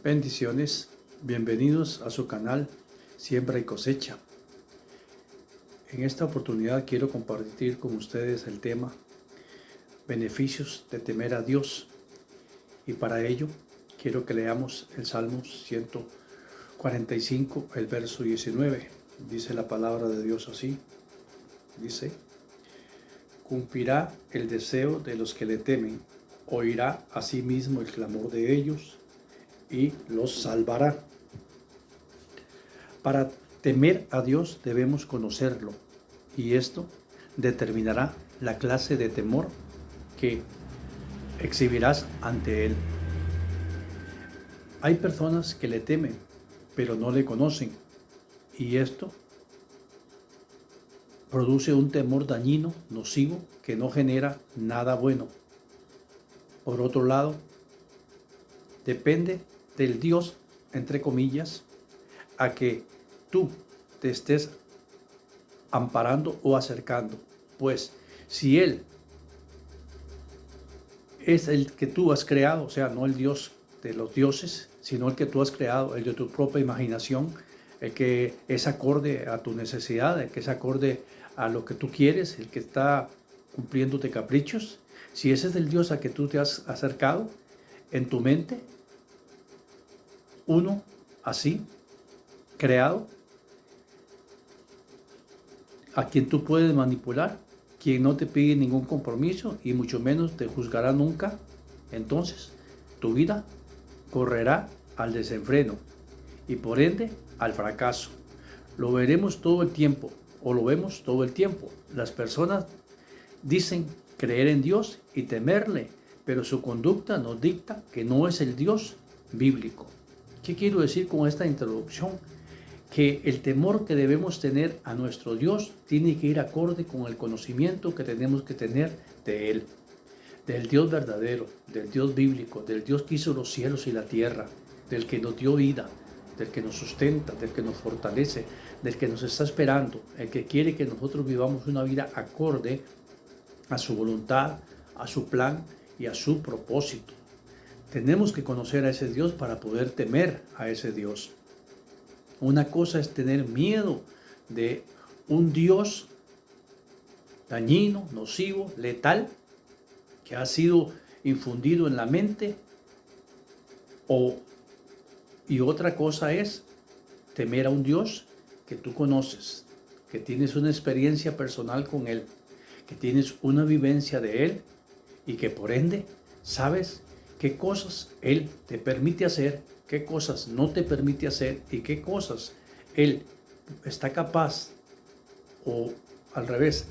Bendiciones, bienvenidos a su canal Siembra y Cosecha. En esta oportunidad quiero compartir con ustedes el tema beneficios de temer a Dios, y para ello quiero que leamos el Salmo 145, el verso 19. Dice la palabra de Dios así, dice: cumplirá el deseo de los que le temen, oirá a sí mismo el clamor de ellos y los salvará. Para temer a Dios debemos conocerlo, y esto determinará la clase de temor que exhibirás ante Él. Hay personas que le temen, pero no le conocen, y esto produce un temor dañino, nocivo, que no genera nada bueno. Por otro lado, depende del Dios, entre comillas, a que tú te estés amparando o acercando. Pues si Él es el que tú has creado, o sea, no el Dios de los dioses, sino el que tú has creado, el de tu propia imaginación, el que es acorde a tu necesidad, el que es acorde a lo que tú quieres, el que está cumpliéndote caprichos, si ese es el Dios a que tú te has acercado, en tu mente, uno así, creado, a quien tú puedes manipular, quien no te pide ningún compromiso y mucho menos te juzgará nunca, entonces tu vida correrá al desenfreno y por ende al fracaso. Lo veremos todo el tiempo, o lo vemos todo el tiempo. Las personas dicen creer en Dios y temerle, pero su conducta nos dicta que no es el Dios bíblico. ¿Qué quiero decir con esta introducción? Que el temor que debemos tener a nuestro Dios tiene que ir acorde con el conocimiento que tenemos que tener de Él, del Dios verdadero, del Dios bíblico, del Dios que hizo los cielos y la tierra, del que nos dio vida, del que nos sustenta, del que nos fortalece, del que nos está esperando, el que quiere que nosotros vivamos una vida acorde a su voluntad, a su plan y a su propósito. Tenemos que conocer a ese Dios para poder temer a ese Dios. Una cosa es tener miedo de un Dios dañino, nocivo, letal, que ha sido infundido en la mente, y otra cosa es temer a un Dios que tú conoces, que tienes una experiencia personal con Él, que tienes una vivencia de Él y que por ende sabes qué cosas Él te permite hacer, qué cosas no te permite hacer y qué cosas Él está capaz, o al revés,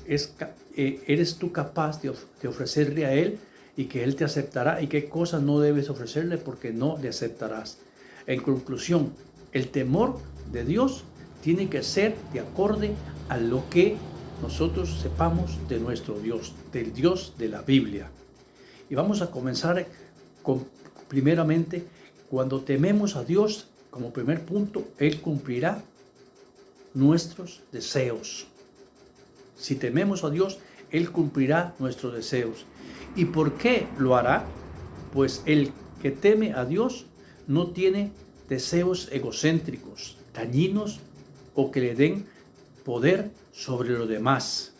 eres tú capaz de ofrecerle a Él y que Él te aceptará, y qué cosas no debes ofrecerle porque no le aceptarás. En conclusión, el temor de Dios tiene que ser de acorde a lo que nosotros sepamos de nuestro Dios, del Dios de la Biblia. Y vamos a comenzar con, primeramente, cuando tememos a Dios, como primer punto, Él cumplirá nuestros deseos. Si tememos a Dios, Él cumplirá nuestros deseos. ¿Y por qué lo hará? Pues el que teme a Dios no tiene deseos egocéntricos, dañinos o que le den poder sobre los demás.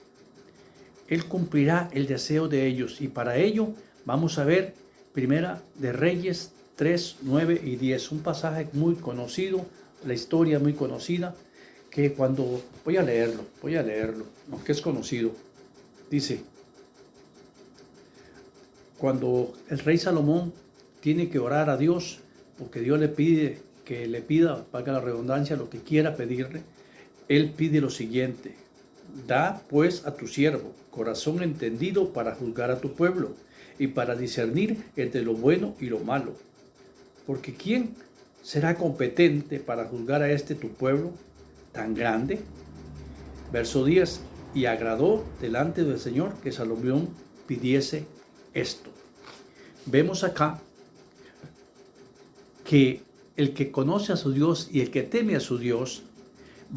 Él cumplirá el deseo de ellos, y para ello vamos a ver Primera de Reyes 3, 9 y 10, un pasaje muy conocido, la historia muy conocida, que cuando voy a leerlo, aunque es conocido. Dice: cuando el rey Salomón tiene que orar a Dios, porque Dios le pide que le pida, valga la redundancia, lo que quiera pedirle, él pide lo siguiente: da pues a tu siervo corazón entendido para juzgar a tu pueblo y para discernir entre lo bueno y lo malo. Porque ¿quién será competente para juzgar a este tu pueblo tan grande? Verso 10: y agradó delante del Señor que Salomón pidiese esto. Vemos acá que el que conoce a su Dios y el que teme a su Dios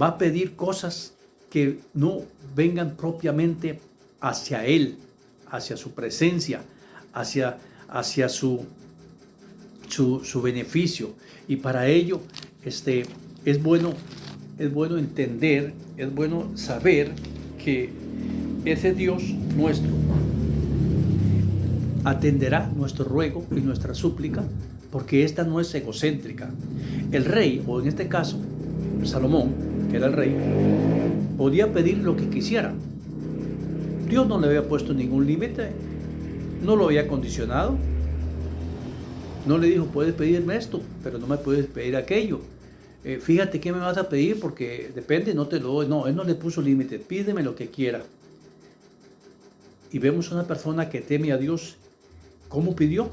va a pedir cosas que no vengan propiamente hacia Él, hacia su presencia, hacia su su beneficio. Y para ello es bueno entender, es bueno saber que ese Dios nuestro atenderá nuestro ruego y nuestra súplica, porque esta no es egocéntrica. El rey, o en este caso Salomón, que era el rey, podía pedir lo que quisiera. Dios no le había puesto ningún límite, no lo había condicionado, no le dijo: puedes pedirme esto, pero no me puedes pedir aquello. Fíjate qué me vas a pedir, porque depende, no te lo doy. No, él no le puso límite: pídeme lo que quiera. Y vemos una persona que teme a Dios. ¿Cómo pidió?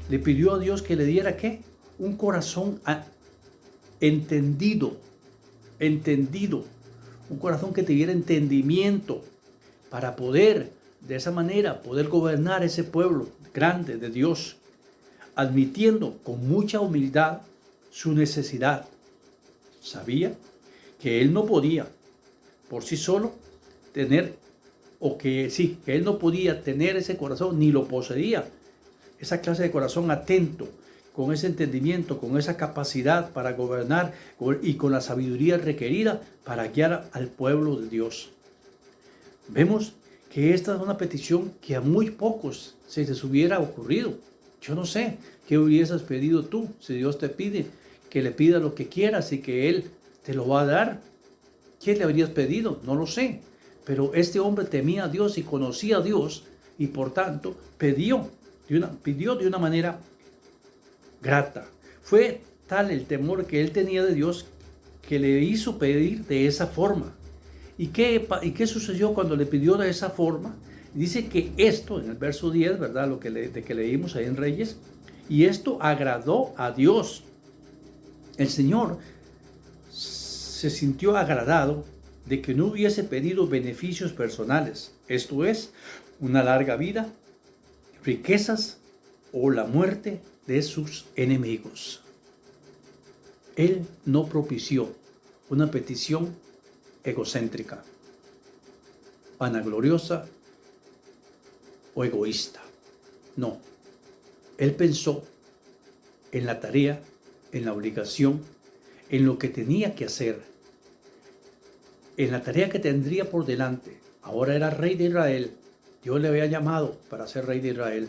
Le pidió a Dios que le diera ¿qué? Un corazón entendido, un corazón que tuviera entendimiento, para poder, de esa manera, poder gobernar ese pueblo grande de Dios, admitiendo con mucha humildad su necesidad. Sabía que él no podía por sí solo tener, que él no podía tener ese corazón, ni lo poseía, esa clase de corazón atento, con ese entendimiento, con esa capacidad para gobernar y con la sabiduría requerida para guiar al pueblo de Dios. Vemos que esta es una petición que a muy pocos se les hubiera ocurrido. Yo no sé qué hubieses pedido tú si Dios te pide que le pida lo que quieras y que Él te lo va a dar. ¿Qué le habrías pedido? No lo sé. Pero este hombre temía a Dios y conocía a Dios, y por tanto pidió de una manera grata. Fue tal el temor que él tenía de Dios que le hizo pedir de esa forma. ¿Y qué sucedió cuando le pidió de esa forma? Dice que esto, en el verso 10, ¿verdad? De que leímos ahí en Reyes, y esto agradó a Dios. El Señor se sintió agradado de que no hubiese pedido beneficios personales, esto es, una larga vida, riquezas o la muerte de sus enemigos. Él no propició una petición egocéntrica, vanagloriosa o egoísta. No, él pensó en la tarea, en la obligación, en lo que tenía que hacer, en la tarea que tendría por delante. Ahora era rey de Israel. Dios le había llamado para ser rey de Israel.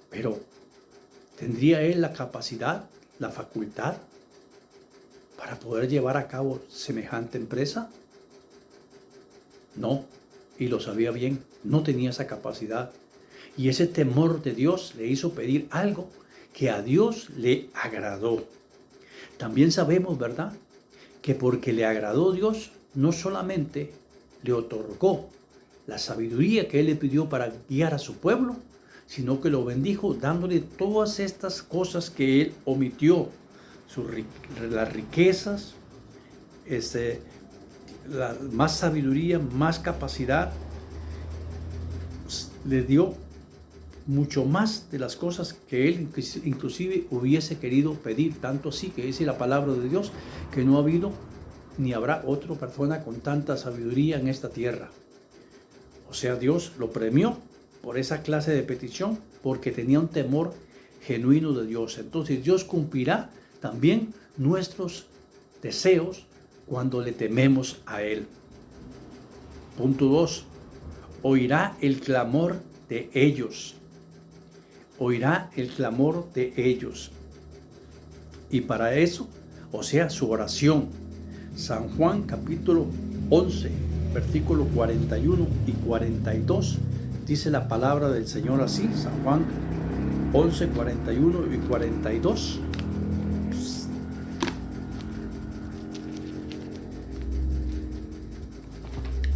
Pero, ¿tendría él la capacidad, la facultad para poder llevar a cabo semejante empresa? No, y lo sabía bien, no tenía esa capacidad. Y ese temor de Dios le hizo pedir algo que a Dios le agradó. También sabemos, ¿verdad?, que porque le agradó Dios, no solamente le otorgó la sabiduría que él le pidió para guiar a su pueblo, sino que lo bendijo dándole todas estas cosas que él omitió, las riquezas, más sabiduría, más capacidad. Le dio mucho más de las cosas que él inclusive hubiese querido pedir, tanto así que dice la palabra de Dios que no ha habido ni habrá otra persona con tanta sabiduría en esta tierra. O sea, Dios lo premió por esa clase de petición porque tenía un temor genuino de Dios. Entonces Dios cumplirá también nuestros deseos cuando le tememos a Él. Punto 2. Oirá el clamor de ellos. Oirá el clamor de ellos. Y para eso, o sea, su oración. San Juan capítulo 11, versículo 41 y 42, dice la palabra del Señor así. San Juan 11, 41 y 42.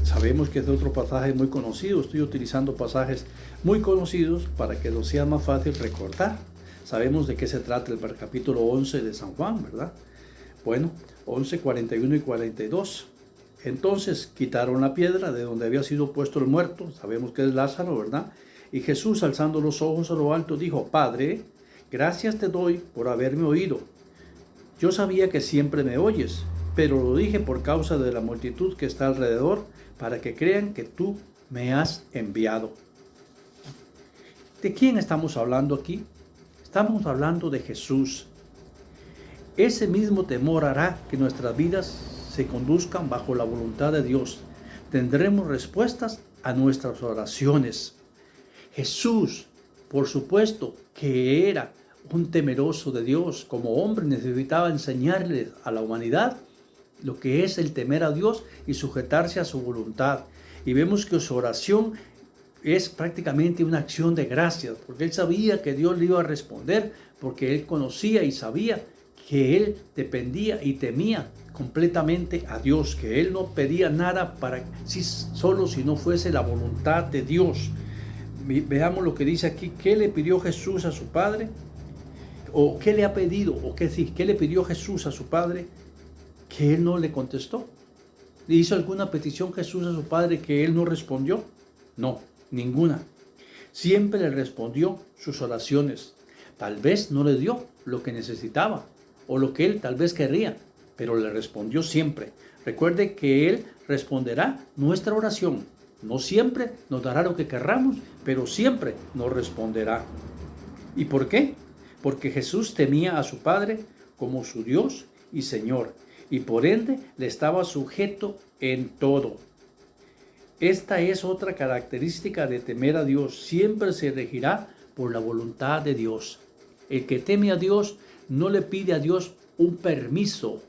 Sabemos que es otro pasaje muy conocido. Estoy utilizando pasajes muy conocidos para que nos sea más fácil recordar. Sabemos de qué se trata el capítulo 11 de San Juan, ¿verdad? Bueno, 11, 41 y 42. Entonces quitaron la piedra de donde había sido puesto el muerto. Sabemos que es Lázaro, ¿verdad? Y Jesús, alzando los ojos a lo alto, dijo: Padre, gracias te doy por haberme oído. Yo sabía que siempre me oyes, pero lo dije por causa de la multitud que está alrededor, para que crean que tú me has enviado. ¿De quién estamos hablando aquí? Estamos hablando de Jesús. Ese mismo temor hará que nuestras vidas se conduzcan bajo la voluntad de Dios. Tendremos respuestas a nuestras oraciones. Jesús, por supuesto, que era un temeroso de Dios. Como hombre necesitaba enseñarle a la humanidad lo que es el temer a Dios y sujetarse a su voluntad. Y vemos que su oración es prácticamente una acción de gracias, porque él sabía que Dios le iba a responder, porque él conocía y sabía que él dependía y temía completamente a Dios, que él no pedía nada para sí solo si no fuese la voluntad de Dios. Veamos lo que dice aquí. ¿Qué le pidió Jesús a su Padre? ¿O qué le ha pedido? ¿O qué le pidió Jesús a su Padre que él no le contestó? ¿Le hizo alguna petición Jesús a su Padre que él no respondió? No, ninguna. Siempre le respondió sus oraciones. Tal vez no le dio lo que necesitaba o lo que él tal vez querría, pero le respondió siempre. Recuerde que él responderá nuestra oración. No siempre nos dará lo que querramos, pero siempre nos responderá. ¿Y por qué? Porque Jesús temía a su Padre como su Dios y Señor, y por ende le estaba sujeto en todo. Esta es otra característica de temer a Dios. Siempre se regirá por la voluntad de Dios. El que teme a Dios no le pide a Dios un permiso,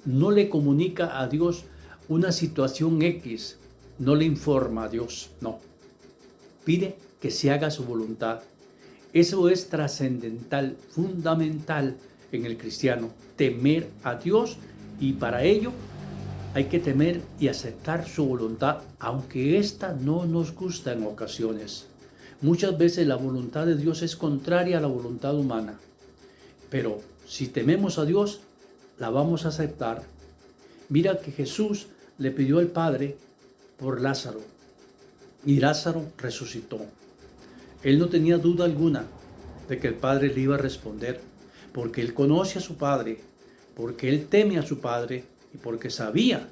no le comunica a Dios una situación X, no le informa a Dios, no. Pide que se haga su voluntad. Eso es trascendental, fundamental en el cristiano, temer a Dios, y para ello hay que temer y aceptar su voluntad, aunque ésta no nos gusta en ocasiones. Muchas veces la voluntad de Dios es contraria a la voluntad humana, pero si tememos a Dios, la vamos a aceptar. Mira que Jesús le pidió al Padre por Lázaro, y Lázaro resucitó. Él no tenía duda alguna de que el Padre le iba a responder, porque él conoce a su Padre, porque él teme a su Padre y porque sabía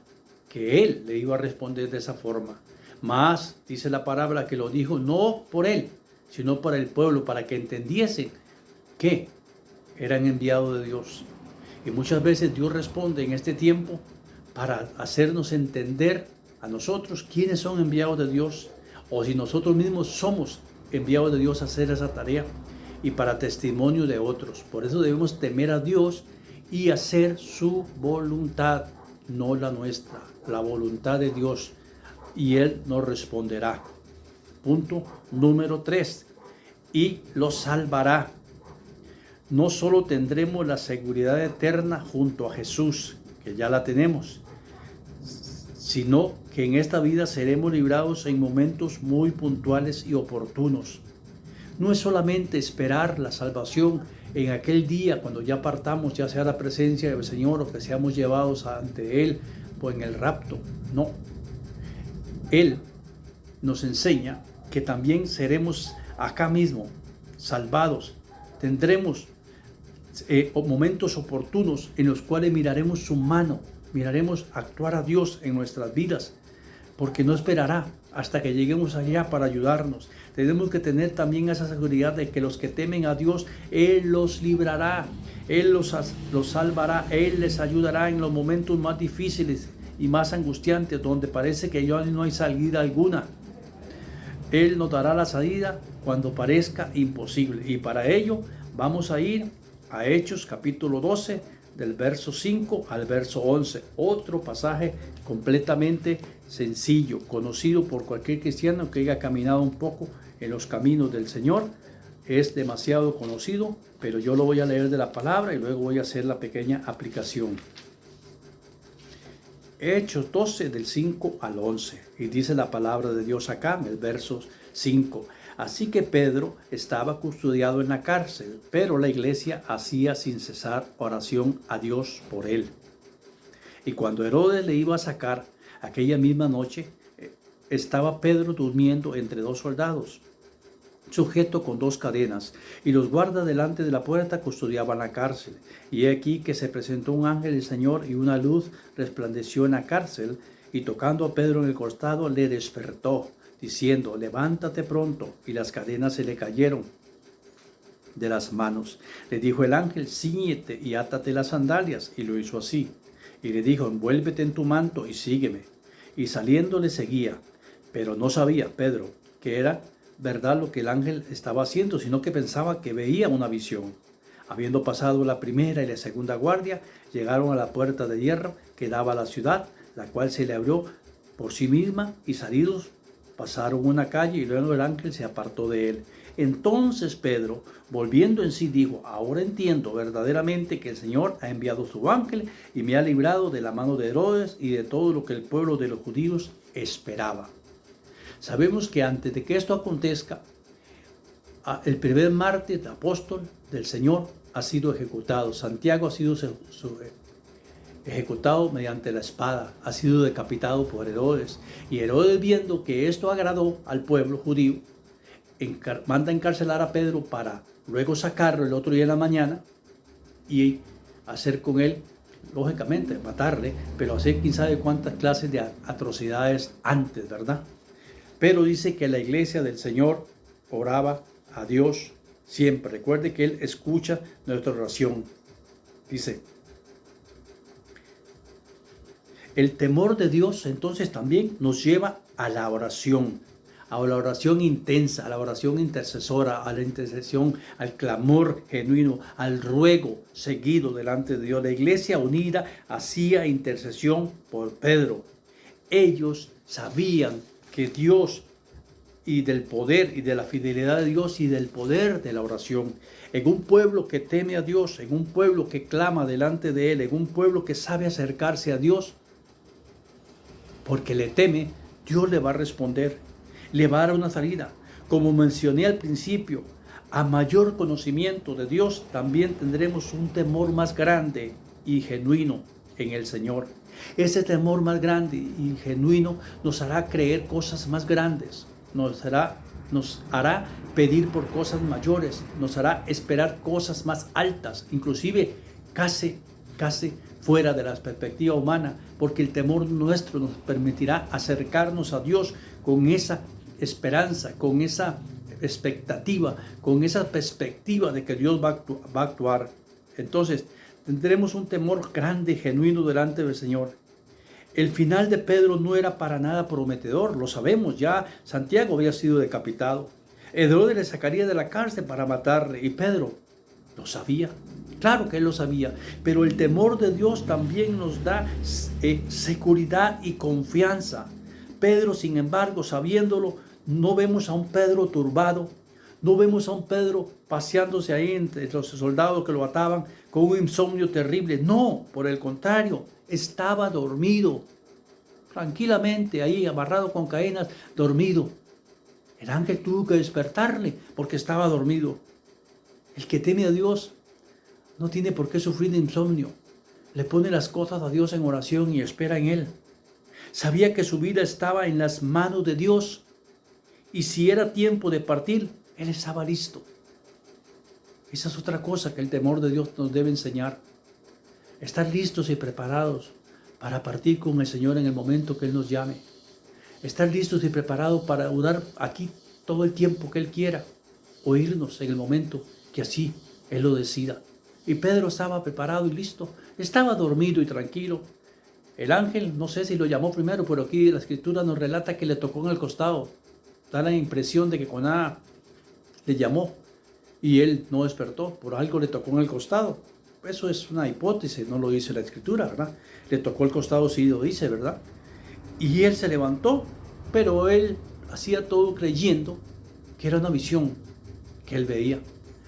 que él le iba a responder de esa forma. Mas dice la palabra que lo dijo no por él, sino para el pueblo, para que entendiesen que eran enviados de Dios. Y muchas veces Dios responde en este tiempo para hacernos entender a nosotros quiénes son enviados de Dios, o si nosotros mismos somos enviados de Dios a hacer esa tarea, y para testimonio de otros. Por eso debemos temer a Dios y hacer su voluntad, no la nuestra, la voluntad de Dios, y Él nos responderá. Punto número 3. Y los salvará. No solo tendremos la seguridad eterna junto a Jesús, que ya la tenemos, sino que en esta vida seremos librados en momentos muy puntuales y oportunos. No es solamente esperar la salvación en aquel día cuando ya partamos, ya sea la presencia del Señor o que seamos llevados ante Él o en el rapto. No. Él nos enseña que también seremos acá mismo salvados. Tendremos momentos oportunos en los cuales miraremos su mano, miraremos actuar a Dios en nuestras vidas, porque no esperará hasta que lleguemos allá para ayudarnos. Tenemos que tener también esa seguridad de que los que temen a Dios, Él los librará, Él los salvará, Él les ayudará en los momentos más difíciles y más angustiantes, donde parece que ya no hay salida alguna. Él nos dará la salida cuando parezca imposible. Y para ello vamos a ir a Hechos capítulo 12, del verso 5 al verso 11. Otro pasaje completamente sencillo, conocido por cualquier cristiano que haya caminado un poco en los caminos del Señor. Es demasiado conocido, pero yo lo voy a leer de la palabra y luego voy a hacer la pequeña aplicación. Hechos 12 del 5 al 11. Y dice la palabra de Dios acá en el verso 5. Así que Pedro estaba custodiado en la cárcel, pero la iglesia hacía sin cesar oración a Dios por él. Y cuando Herodes le iba a sacar aquella misma noche, estaba Pedro durmiendo entre dos soldados, sujeto con dos cadenas, y los guardas delante de la puerta custodiaban la cárcel. Y he aquí que se presentó un ángel del Señor, y una luz resplandeció en la cárcel, y tocando a Pedro en el costado le despertó, diciendo: levántate pronto. Y las cadenas se le cayeron. de las manos. Le dijo el ángel: ciñete y átate las sandalias. Y lo hizo así. Y le dijo: envuélvete en tu manto y sígueme. Y saliendo le seguía. Pero no sabía Pedro que era verdad lo que el ángel estaba haciendo, sino que pensaba que veía una visión. Habiendo pasado la primera y la segunda guardia, llegaron a la puerta de hierro que daba a la ciudad, la cual se le abrió por sí misma, y salidos pasaron una calle, y luego el ángel se apartó de él. Entonces Pedro, volviendo en sí, dijo: ahora entiendo verdaderamente que el Señor ha enviado su ángel y me ha librado de la mano de Herodes y de todo lo que el pueblo de los judíos esperaba. Sabemos que antes de que esto acontezca, el primer mártir apóstol del Señor ha sido ejecutado. Santiago ha sido ejecutado mediante la espada, ha sido decapitado por Herodes. Y Herodes, viendo que esto agradó al pueblo judío, manda encarcelar a Pedro para luego sacarlo el otro día en la mañana y hacer con él, lógicamente, matarle, pero hacer quién sabe cuántas clases de atrocidades antes, ¿verdad? Pero dice que la iglesia del Señor oraba a Dios siempre. Recuerde que Él escucha nuestra oración. Dice: el temor de Dios entonces también nos lleva a la oración intensa, a la oración intercesora, a la intercesión, al clamor genuino, al ruego seguido delante de Dios. La iglesia unida hacía intercesión por Pedro. Ellos sabían que Dios, y del poder y de la fidelidad de Dios y del poder de la oración. En un pueblo que teme a Dios, en un pueblo que clama delante de Él, en un pueblo que sabe acercarse a Dios, porque le teme, Dios le va a responder, le va a dar una salida. Como mencioné al principio, a mayor conocimiento de Dios, también tendremos un temor más grande y genuino en el Señor. Ese temor más grande y genuino nos hará creer cosas más grandes, nos hará pedir por cosas mayores, nos hará esperar cosas más altas, inclusive casi fuera de la perspectiva humana, porque el temor nuestro nos permitirá acercarnos a Dios con esa esperanza, con esa expectativa, con esa perspectiva de que Dios va a actuar. Entonces tendremos un temor grande y genuino delante del Señor. El final de Pedro no era para nada prometedor, lo sabemos ya. Santiago había sido decapitado. Herodes le sacaría de la cárcel para matarle, y Pedro lo sabía. Claro que él lo sabía, pero el temor de Dios también nos da seguridad y confianza. Pedro, sin embargo, sabiéndolo, no vemos a un Pedro turbado, no vemos a un Pedro paseándose ahí entre los soldados que lo ataban con un insomnio terrible. No, por el contrario, estaba dormido, tranquilamente ahí amarrado con cadenas, dormido. El ángel tuvo que despertarle porque estaba dormido. El que teme a Dios no tiene por qué sufrir de insomnio. Le pone las cosas a Dios en oración y espera en Él. Sabía que su vida estaba en las manos de Dios, y si era tiempo de partir, Él estaba listo. Esa es otra cosa que el temor de Dios nos debe enseñar. Estar listos y preparados para partir con el Señor en el momento que Él nos llame. Estar listos y preparados para durar aquí todo el tiempo que Él quiera, o irnos en el momento que así Él lo decida. Y Pedro estaba preparado y listo. Estaba dormido y tranquilo. El ángel, no sé si lo llamó primero, pero aquí la escritura nos relata que le tocó en el costado. Da la impresión de que con nada le llamó y él no despertó. Por algo le tocó en el costado. Eso es una hipótesis, no lo dice la escritura, ¿verdad? Le tocó el costado, sí lo dice, ¿verdad? Y él se levantó, pero él hacía todo creyendo que era una visión que él veía.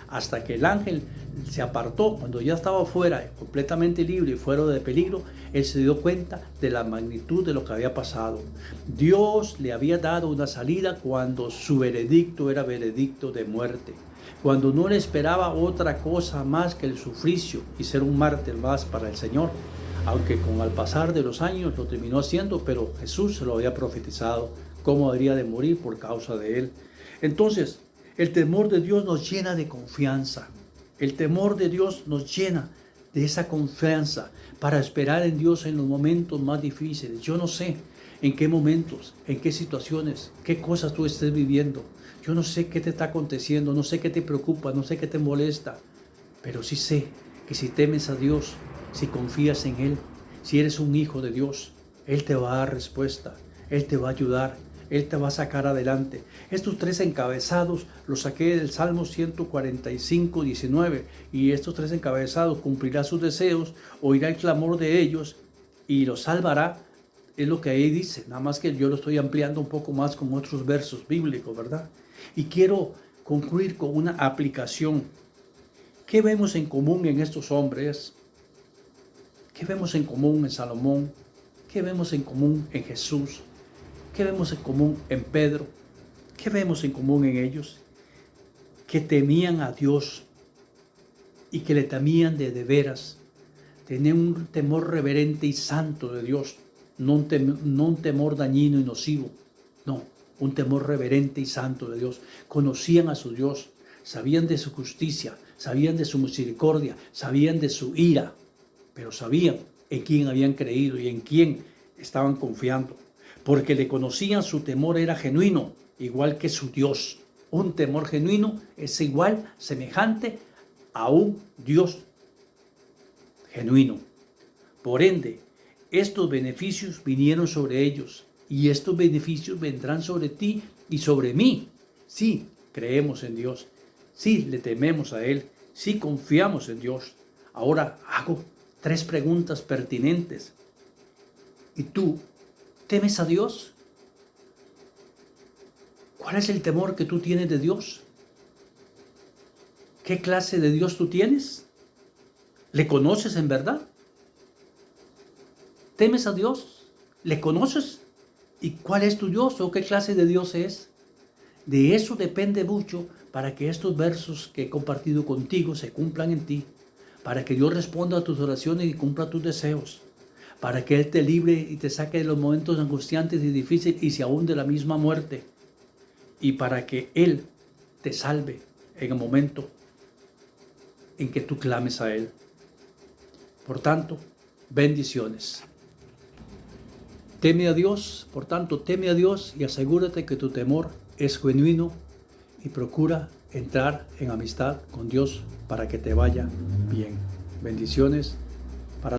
Hasta que el ángel se apartó, cuando ya estaba fuera, completamente libre y fuera de peligro, él se dio cuenta de la magnitud de lo que había pasado. Dios le había dado una salida cuando su veredicto era veredicto de muerte, cuando no le esperaba otra cosa más que el suplicio y ser un mártir más para el Señor, aunque con el pasar de los años lo terminó haciendo, pero Jesús se lo había profetizado, cómo habría de morir por causa de él. Entonces, el temor de Dios nos llena de confianza. El temor de Dios nos llena de esa confianza para esperar en Dios en los momentos más difíciles. Yo no sé, en qué momentos, en qué situaciones, qué cosas tú estés viviendo. Yo no sé qué te está aconteciendo, no sé qué te preocupa, no sé qué te molesta, pero sí sé que si temes a Dios, si confías en Él, si eres un hijo de Dios, Él te va a dar respuesta, Él te va a ayudar, Él te va a sacar adelante. Estos 3 encabezados los saqué del Salmo 145, 19, y estos 3 encabezados: cumplirá sus deseos, oirá el clamor de ellos y los salvará. Es lo que ahí dice, nada más que yo lo estoy ampliando un poco más con otros versos bíblicos, ¿verdad? Y quiero concluir con una aplicación. ¿Qué vemos en común en estos hombres? ¿Qué vemos en común en Salomón? ¿Qué vemos en común en Jesús? ¿Qué vemos en común en Pedro? ¿Qué vemos en común en ellos? Que temían a Dios y que le temían de veras. Tenían un temor reverente y santo de Dios, no un temor dañino y nocivo, no, un temor reverente y santo de Dios. Conocían a su Dios, sabían de su justicia, sabían de su misericordia, sabían de su ira, pero sabían en quién habían creído y en quién estaban confiando. Porque le conocían, su temor era genuino, igual que su Dios. Un temor genuino es igual, semejante a un Dios genuino. Por ende, estos beneficios vinieron sobre ellos y estos beneficios vendrán sobre ti y sobre mí. Sí, creemos en Dios, sí, le tememos a Él, sí confiamos en Dios. Ahora hago 3 preguntas pertinentes. ¿Y tú temes a Dios? ¿Cuál es el temor que tú tienes de Dios? ¿Qué clase de Dios tú tienes? ¿Le conoces en verdad? ¿Temes a Dios? ¿Le conoces? ¿Y cuál es tu Dios o qué clase de Dios es? De eso depende mucho para que estos versos que he compartido contigo se cumplan en ti, para que Dios responda a tus oraciones y cumpla tus deseos, para que Él te libre y te saque de los momentos angustiantes y difíciles y si aún de la misma muerte, y para que Él te salve en el momento en que tú clames a Él. Por tanto, bendiciones. Teme a Dios, por tanto, teme a Dios y asegúrate que tu temor es genuino y procura entrar en amistad con Dios para que te vaya bien. Bendiciones.